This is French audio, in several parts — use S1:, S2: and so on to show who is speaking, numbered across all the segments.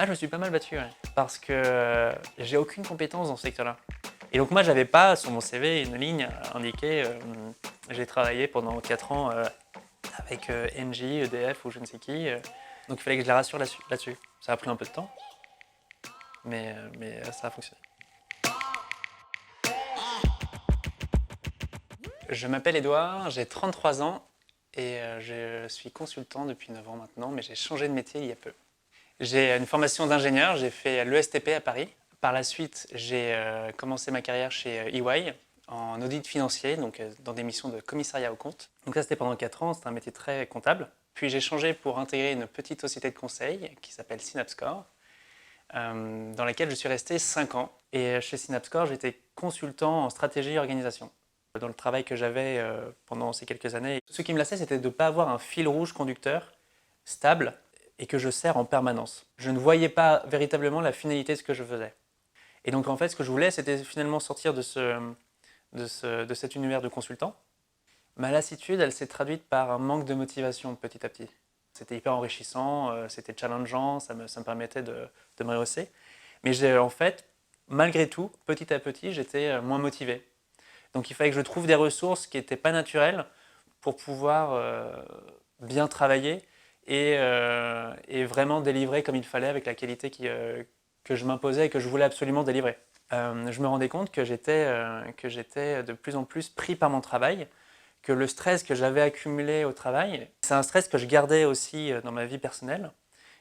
S1: Ah, je me suis pas mal battu, ouais. Parce que j'ai aucune compétence dans ce secteur-là. Et donc moi, j'avais pas sur mon CV une ligne indiquée. J'ai travaillé pendant 4 ans avec Engie, EDF ou je ne sais qui. Donc il fallait que je la rassure là-dessus. Ça a pris un peu de temps, mais ça a fonctionné. Je m'appelle Edouard, j'ai 33 ans et je suis consultant depuis 9 ans maintenant, mais j'ai changé de métier il y a peu. J'ai une formation d'ingénieur, j'ai fait l'ESTP à Paris. Par la suite, j'ai commencé ma carrière chez EY en audit financier, donc dans des missions de commissariat aux comptes. Donc ça, c'était pendant 4 ans, c'était un métier très comptable. Puis j'ai changé pour intégrer une petite société de conseil qui s'appelle Synapscore, dans laquelle je suis resté 5 ans. Et chez Synapscore, j'étais consultant en stratégie et organisation. Dans le travail que j'avais pendant ces quelques années, ce qui me lassait, c'était de ne pas avoir un fil rouge conducteur stable et que je sers en permanence. Je ne voyais pas véritablement la finalité de ce que je faisais. Et donc en fait, ce que je voulais, c'était finalement sortir de cet univers de consultant. Ma lassitude, elle s'est traduite par un manque de motivation petit à petit. C'était hyper enrichissant, c'était challengeant, ça me permettait de me rehausser. Mais en fait, malgré tout, petit à petit, j'étais moins motivé. Donc il fallait que je trouve des ressources qui n'étaient pas naturelles pour pouvoir bien travailler et vraiment délivrer comme il fallait avec la qualité que je m'imposais et que je voulais absolument délivrer. Je me rendais compte que j'étais de plus en plus pris par mon travail, que le stress que j'avais accumulé au travail, c'est un stress que je gardais aussi dans ma vie personnelle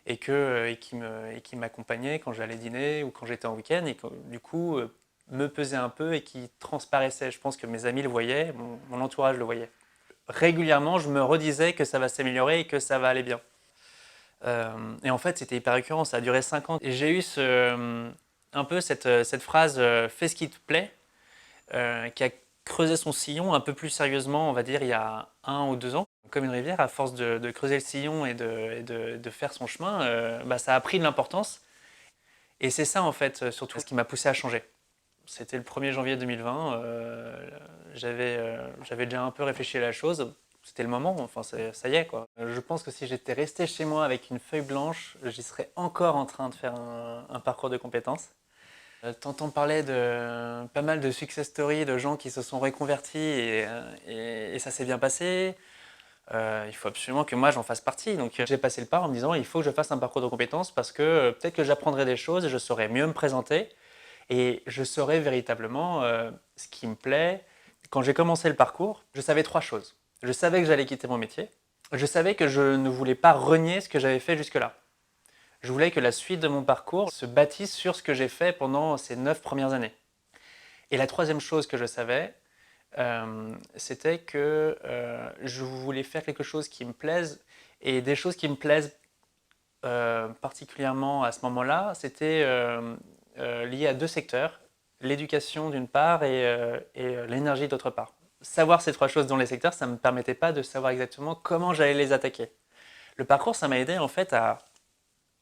S1: et qui m'accompagnait quand j'allais dîner ou quand j'étais en week-end et qui, du coup, me pesait un peu et qui transparaissait. Je pense que mes amis le voyaient, mon entourage le voyait. Régulièrement, je me redisais que ça va s'améliorer et que ça va aller bien. Et en fait, c'était hyper récurrent, ça a duré 5 ans. Et j'ai eu un peu cette phrase fais ce qui te plaît, qui a creusé son sillon un peu plus sérieusement, on va dire, il y a 1 ou 2 ans. Comme une rivière, à force de creuser le sillon et de faire son chemin, bah, ça a pris de l'importance. Et c'est ça, en fait, surtout, ce qui m'a poussé à changer. C'était le 1er janvier 2020, j'avais déjà un peu réfléchi à la chose. C'était le moment, enfin ça y est quoi. Je pense que si j'étais resté chez moi avec une feuille blanche, j'y serais encore en train de faire un parcours de compétences. T'entends parler de pas mal de success stories de gens qui se sont reconvertis et ça s'est bien passé. Il faut absolument que moi j'en fasse partie. Donc j'ai passé le pas en me disant il faut que je fasse un parcours de compétences parce que peut-être que j'apprendrai des choses et je saurai mieux me présenter et je saurai véritablement ce qui me plaît. Quand j'ai commencé le parcours, je savais 3 choses. Je savais que j'allais quitter mon métier. Je savais que je ne voulais pas renier ce que j'avais fait jusque-là. Je voulais que la suite de mon parcours se bâtisse sur ce que j'ai fait pendant ces 9 premières années. Et la troisième chose que je savais, c'était que je voulais faire quelque chose qui me plaise. Et des choses qui me plaisent particulièrement à ce moment-là, c'était lié à 2 secteurs, l'éducation d'une part et l'énergie d'autre part. Savoir ces 3 choses dans les secteurs, ça ne me permettait pas de savoir exactement comment j'allais les attaquer. Le parcours, ça m'a aidé en fait à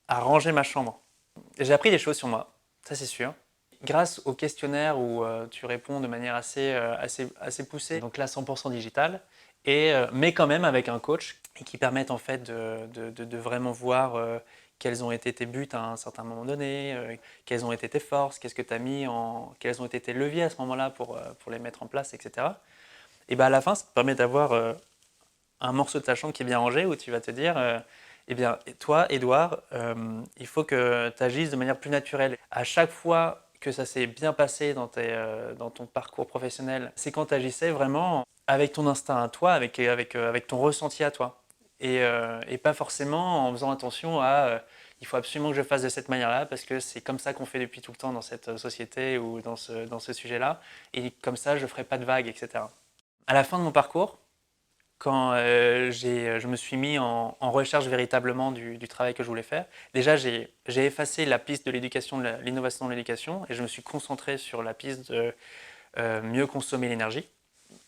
S1: ranger ma chambre. J'ai appris des choses sur moi, ça c'est sûr. Grâce au questionnaire où tu réponds de manière assez poussée, donc là 100% digital, mais quand même avec un coach et qui permettent en fait de vraiment voir quels ont été tes buts à un certain moment donné, quelles ont été tes forces, qu'est-ce que tu as mis en, quels ont été tes leviers à ce moment-là pour les mettre en place, etc. Et bien à la fin, ça te permet d'avoir un morceau de ta chambre qui est bien rangé où tu vas te dire eh bien, toi, Edouard, il faut que tu agisses de manière plus naturelle. À chaque fois que ça s'est bien passé dans ton parcours professionnel, c'est quand tu agissais vraiment avec ton instinct à toi, avec ton ressenti à toi. Et pas forcément en faisant attention à il faut absolument que je fasse de cette manière-là parce que c'est comme ça qu'on fait depuis tout le temps dans cette société ou dans ce sujet-là. Et comme ça, je ne ferai pas de vagues, etc. À la fin de mon parcours, quand je me suis mis en recherche véritablement du travail que je voulais faire, déjà j'ai effacé la piste de l'éducation, de l'innovation de l'éducation, et je me suis concentré sur la piste de mieux consommer l'énergie.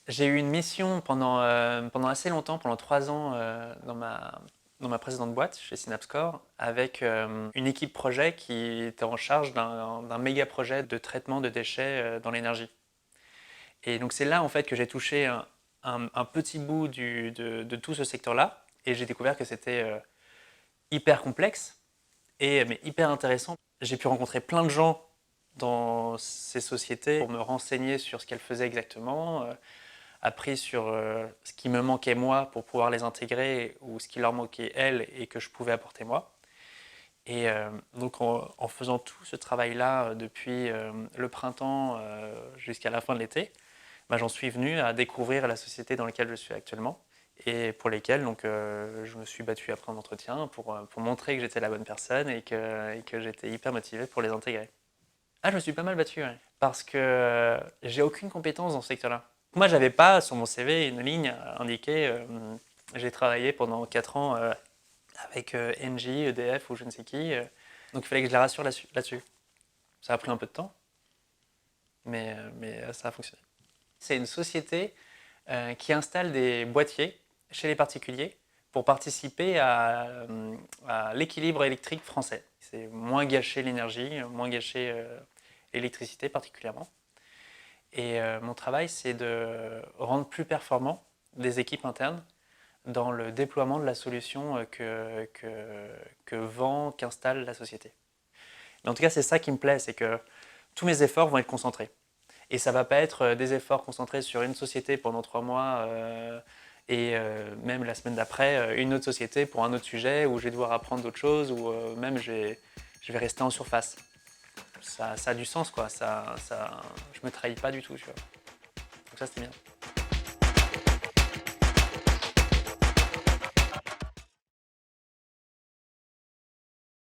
S1: J'ai eu une mission pendant assez longtemps, pendant 3 ans, dans ma précédente boîte, chez Synapscore, avec une équipe projet qui était en charge d'un méga projet de traitement de déchets dans l'énergie. Et donc c'est là en fait que j'ai touché un petit bout de tout ce secteur-là et j'ai découvert que c'était hyper complexe mais hyper intéressant. J'ai pu rencontrer plein de gens dans ces sociétés pour me renseigner sur ce qu'elles faisaient exactement, appris sur ce qui me manquait moi pour pouvoir les intégrer ou ce qui leur manquait elles et que je pouvais apporter moi. Et donc en faisant tout ce travail-là depuis le printemps jusqu'à la fin de l'été, bah, j'en suis venu à découvrir la société dans laquelle je suis actuellement et pour lesquelles donc, je me suis battu après en entretien pour montrer que j'étais la bonne personne et que j'étais hyper motivé pour les intégrer. Ah, je me suis pas mal battu, ouais, parce que j'ai aucune compétence dans ce secteur-là. Moi, j'avais pas sur mon CV une ligne indiquée j'ai travaillé pendant 4 ans avec Engie, EDF ou je ne sais qui, donc il fallait que je la rassure là-dessus. Ça a pris un peu de temps, mais ça a fonctionné. C'est une société qui installe des boîtiers chez les particuliers pour participer à l'équilibre électrique français. C'est moins gâcher l'énergie, moins gâcher l'électricité particulièrement. Et mon travail, c'est de rendre plus performants des équipes internes dans le déploiement de la solution que vend, qu'installe la société. Mais en tout cas, c'est ça qui me plaît, c'est que tous mes efforts vont être concentrés. Et ça ne va pas être des efforts concentrés sur une société pendant 3 mois et même la semaine d'après, une autre société pour un autre sujet où je vais devoir apprendre d'autres choses ou même je vais rester en surface. Ça a du sens, quoi. Je me trahis pas du tout, tu vois. Donc ça, c'était bien.